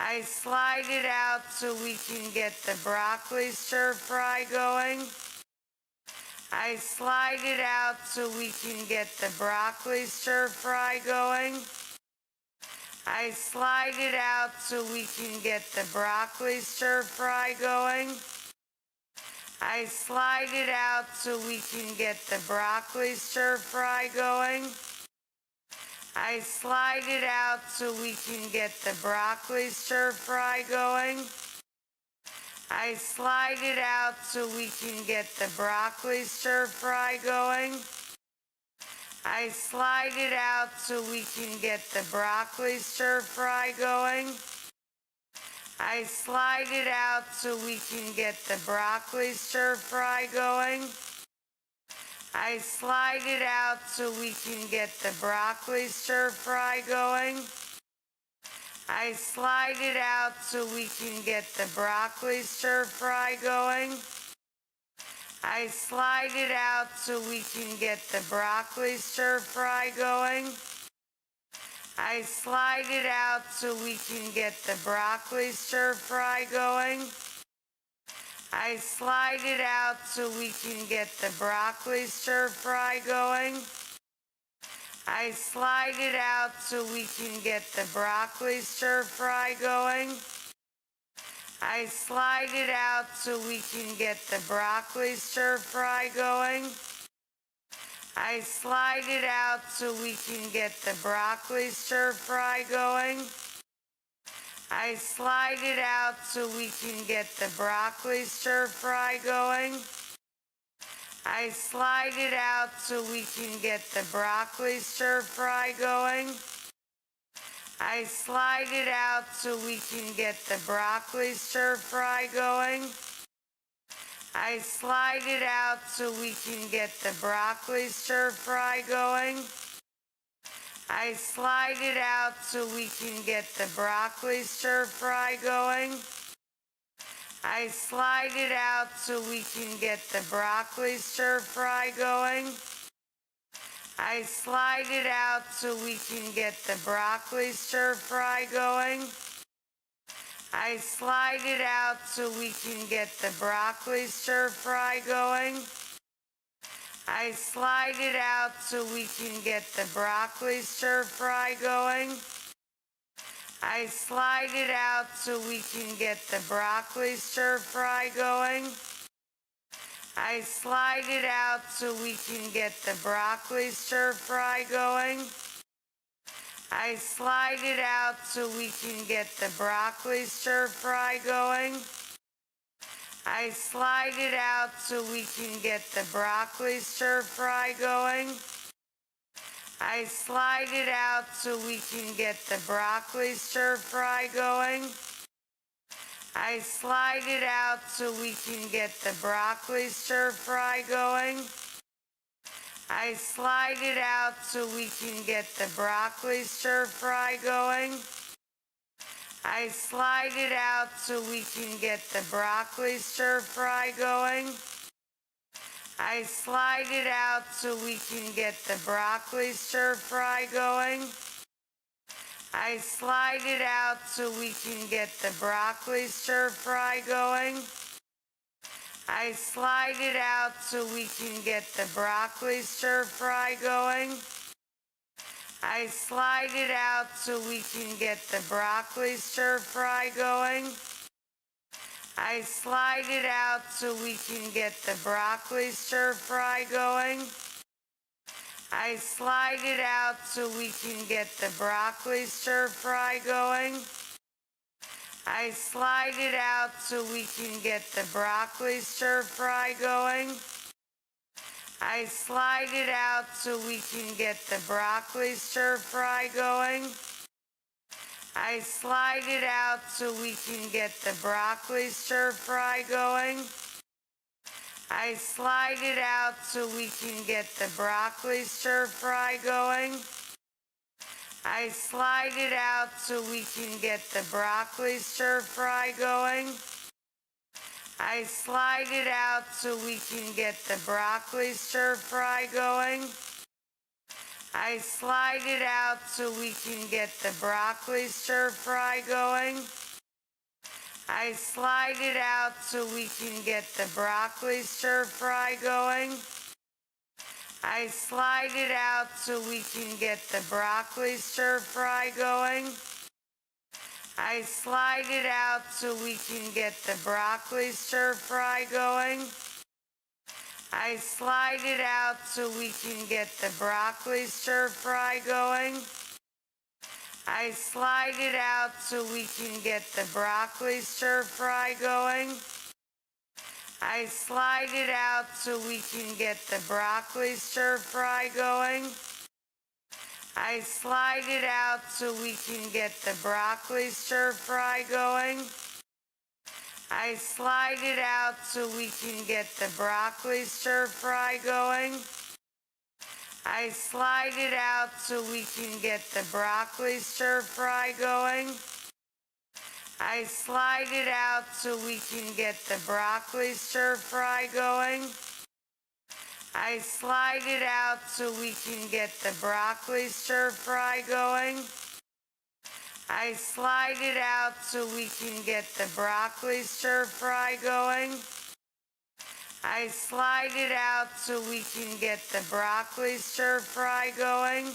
I slide it out so we can get the broccoli stir fry going. I slide it out so we can get the broccoli stir fry going. I slide it out so we can get the broccoli stir fry going. I slide it out so we can get the broccoli stir fry going. I slide it out so we can get the broccoli stir fry going. I slide it out so we can get the broccoli stir fry going. I slide it out so we can get the broccoli stir fry going. I slide it out so we can get the broccoli stir fry going. I slide it out so we can get the broccoli stir fry going. I slide it out so we can get the broccoli stir fry going. I slide it out so we can get the broccoli stir fry going. I slide it out so we can get the broccoli stir fry going. I slide it out so we can get the broccoli stir fry going. I slide it out so we can get the broccoli stir fry going. I slide it out so we can get the broccoli stir fry going. I slide it out so we can get the broccoli stir fry going. I slide it out so we can get the broccoli stir fry going. I slide it out so we can get the broccoli stir fry going. I slide it out so we can get the broccoli stir fry going. I slide it out so we can get the broccoli stir fry going. I slide it out so we can get the broccoli stir fry going. I slide it out so we can get the broccoli stir fry going. I slide it out so we can get the broccoli stir fry going. I slide it out so we can get the broccoli stir fry going. I slide it out so we can get the broccoli stir fry going. I slide it out so we can get the broccoli stir fry going. I slide it out so we can get the broccoli stir fry going. I slide it out so we can get the broccoli stir fry going. I slide it out so we can get the broccoli stir fry going. I slide it out so we can get the broccoli stir fry going. I slide it out so we can get the broccoli stir fry going. I slide it out so we can get the broccoli stir fry going. I slide it out so we can get the broccoli stir fry going. I slide it out so we can get the broccoli stir fry going. I slide it out so we can get the broccoli stir fry going. I slide it out so we can get the broccoli stir fry going. I slide it out so we can get the broccoli stir fry going. I slide it out so we can get the broccoli stir fry going. I slide it out so we can get the broccoli stir fry going. I slide it out so we can get the broccoli stir fry going. I slide it out so we can get the broccoli stir fry going. I slide it out so we can get the broccoli stir fry going. I slide it out so we can get the broccoli stir fry going. I slide it out so we can get the broccoli stir fry going. I slide it out so we can get the broccoli stir fry going. I slide it out so we can get the broccoli stir fry going. I slide it out so we can get the broccoli stir fry going. I slide it out so we can get the broccoli stir fry going. I slide it out so we can get the broccoli stir fry going. I slide it out so we can get the broccoli stir fry going. I slide it out so we can get the broccoli stir fry going. I slide it out so we can get the broccoli stir fry going. I slide it out so we can get the broccoli stir fry going. I slide it out so we can get the broccoli stir fry going. I slide it out so we can get the broccoli stir fry going. I slide it out so we can get the broccoli stir fry going. I slide it out so we can get the broccoli stir fry going. I slide it out so we can get the broccoli stir fry going. I slide it out so we can get the broccoli stir fry going.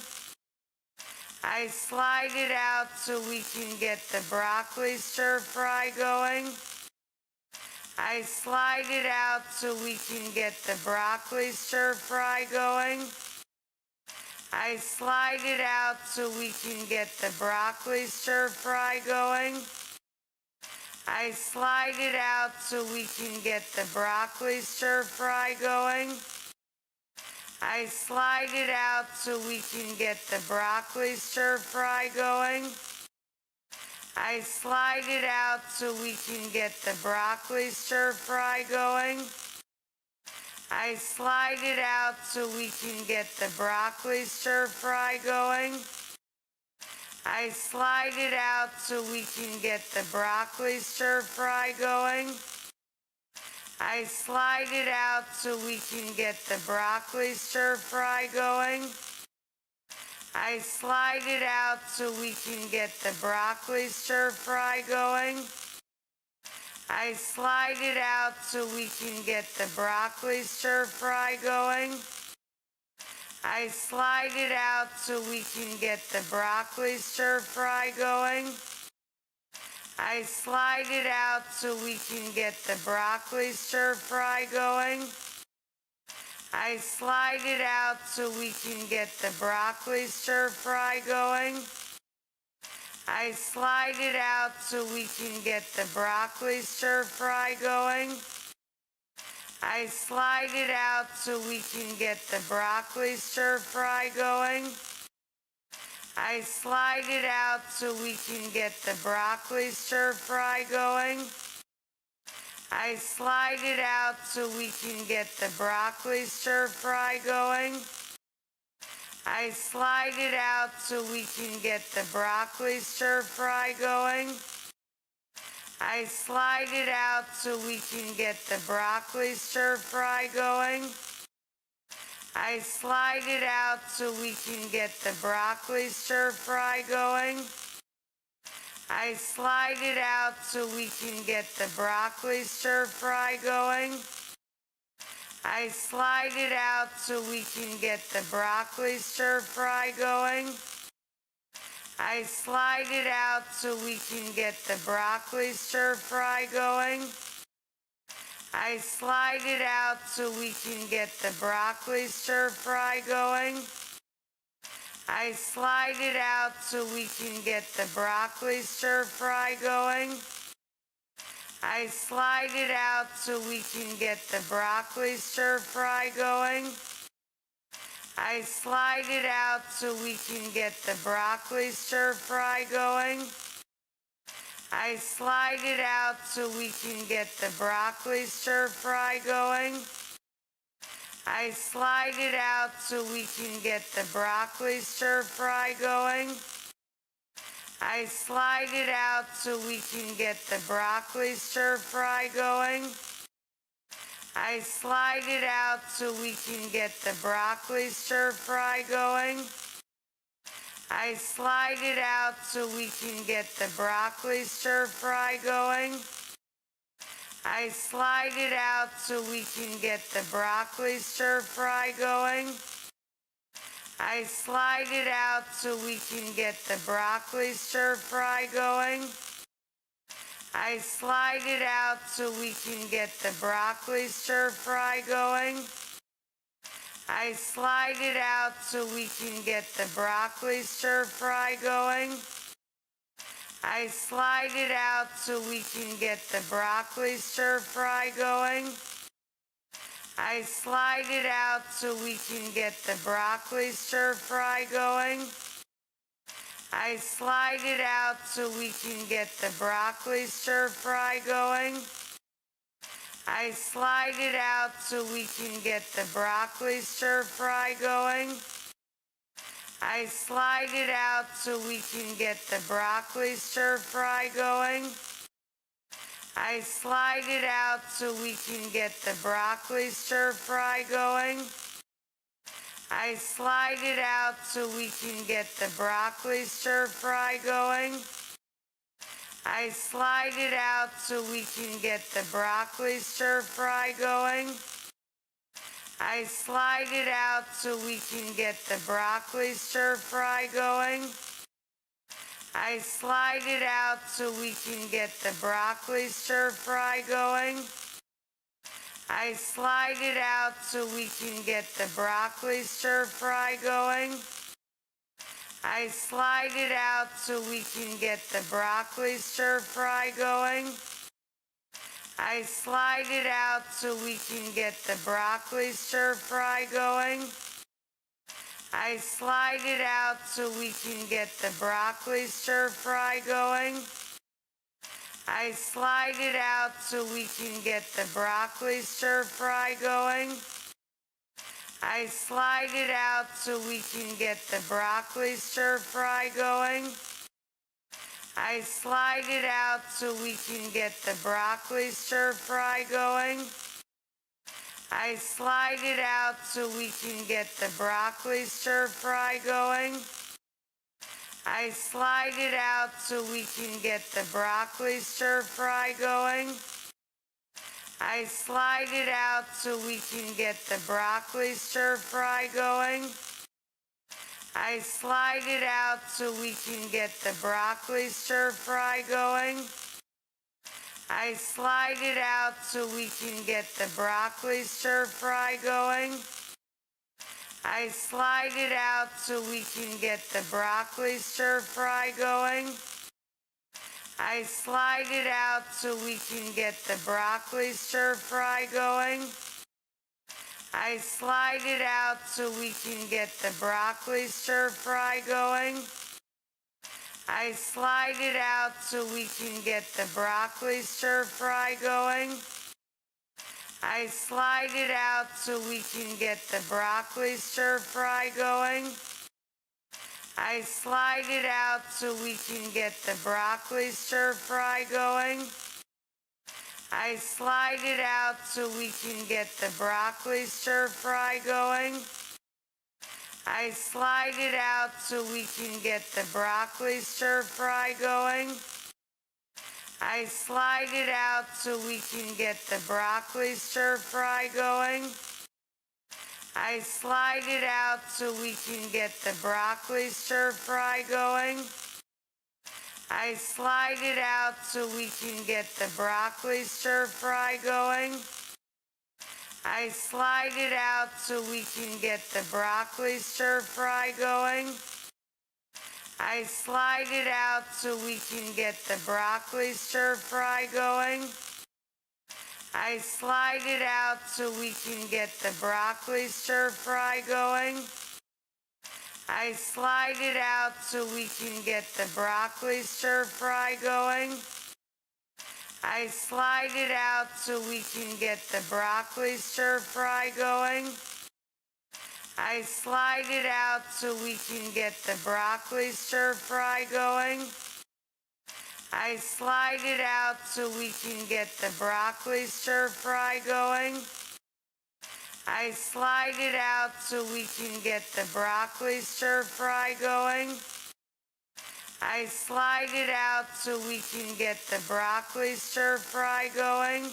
I slide it out so we can get the broccoli stir fry going. I slide it out so we can get the broccoli stir fry going. I slide it out so we can get the broccoli stir fry going. I slide it out so we can get the broccoli stir fry going. I slide it out so we can get the broccoli stir fry going. I slide it out so we can get the broccoli stir fry going. I slide it out so we can get the broccoli stir fry going. I slide it out so we can get the broccoli stir fry going. I slide it out so we can get the broccoli stir fry going. I slide it out so we can get the broccoli stir fry going. I slide it out so we can get the broccoli stir fry going. I slide it out so we can get the broccoli stir fry going. I slide it out so we can get the broccoli stir fry going. I slide it out so we can get the broccoli stir fry going. I slide it out so we can get the broccoli stir fry going. I slide it out so we can get the broccoli stir fry going. I slide it out so we can get the broccoli stir fry going. I slide it out so we can get the broccoli stir fry going. I slide it out so we can get the broccoli stir fry going. I slide it out so we can get the broccoli stir fry going. I slide it out so we can get the broccoli stir fry going. I slide it out so we can get the broccoli stir fry going. I slide it out so we can get the broccoli stir fry going. I slide it out so we can get the broccoli stir fry going. I slide it out so we can get the broccoli stir fry going. I slide it out so we can get the broccoli stir fry going. I slide it out so we can get the broccoli stir fry going. I slide it out so we can get the broccoli stir fry going. I slide it out so we can get the broccoli stir fry going. I slide it out so we can get the broccoli stir fry going. I slide it out so we can get the broccoli stir fry going. I slide it out so we can get the broccoli stir fry going. I slide it out so we can get the broccoli stir fry going. I slide it out so we can get the broccoli stir fry going. I slide it out so we can get the broccoli stir fry going. I slide it out so we can get the broccoli stir fry going. I slide it out so we can get the broccoli stir fry going. I slide it out so we can get the broccoli stir fry going. I slide it out so we can get the broccoli stir fry going. I slide it out so we can get the broccoli stir fry going. I slide it out so we can get the broccoli stir fry going. I slide it out so we can get the broccoli stir fry going. I slide it out so we can get the broccoli stir fry going. I slide it out so we can get the broccoli stir fry going. I slide it out so we can get the broccoli stir fry going. I slide it out so we can get the broccoli stir fry going. I slide it out so we can get the broccoli stir fry going. I slide it out so we can get the broccoli stir fry going. I slide it out so we can get the broccoli stir fry going. I slide it out so we can get the broccoli stir fry going. I slide it out so we can get the broccoli stir fry going. I slide it out so we can get the broccoli stir fry going. I slide it out so we can get the broccoli stir fry going. I slide it out so we can get the broccoli stir fry going. I slide it out so we can get the broccoli stir fry going. I slide it out so we can get the broccoli stir fry going. I slide it out so we can get the broccoli stir fry going. I slide it out so we can get the broccoli stir fry going. I slide it out so we can get the broccoli stir fry going. I slide it out so we can get the broccoli stir fry going. I slide it out so we can get the broccoli stir fry going. I slide it out so we can get the broccoli stir fry going. I slide it out so we can get the broccoli stir fry going. I slide it out so we can get the broccoli stir fry going. I slide it out so we can get the broccoli stir fry going. I slide it out so we can get the broccoli stir fry going. I slide it out so we can get the broccoli stir fry going. I slide it out so we can get the broccoli stir fry going. I slide it out so we can get the broccoli stir fry going. I slide it out so we can get the broccoli stir fry going. I slide it out so we can get the broccoli stir fry going. I slide it out so we can get the broccoli stir fry going. I slide it out so we can get the broccoli stir fry going. I slide it out so we can get the broccoli stir fry going. I slide it out so we can get the broccoli stir fry going. I slide it out so we can get the broccoli stir fry going. I slide it out so we can get the broccoli stir fry going. I slide it out so we can get the broccoli stir fry going. I slide it out so we can get the broccoli stir fry going.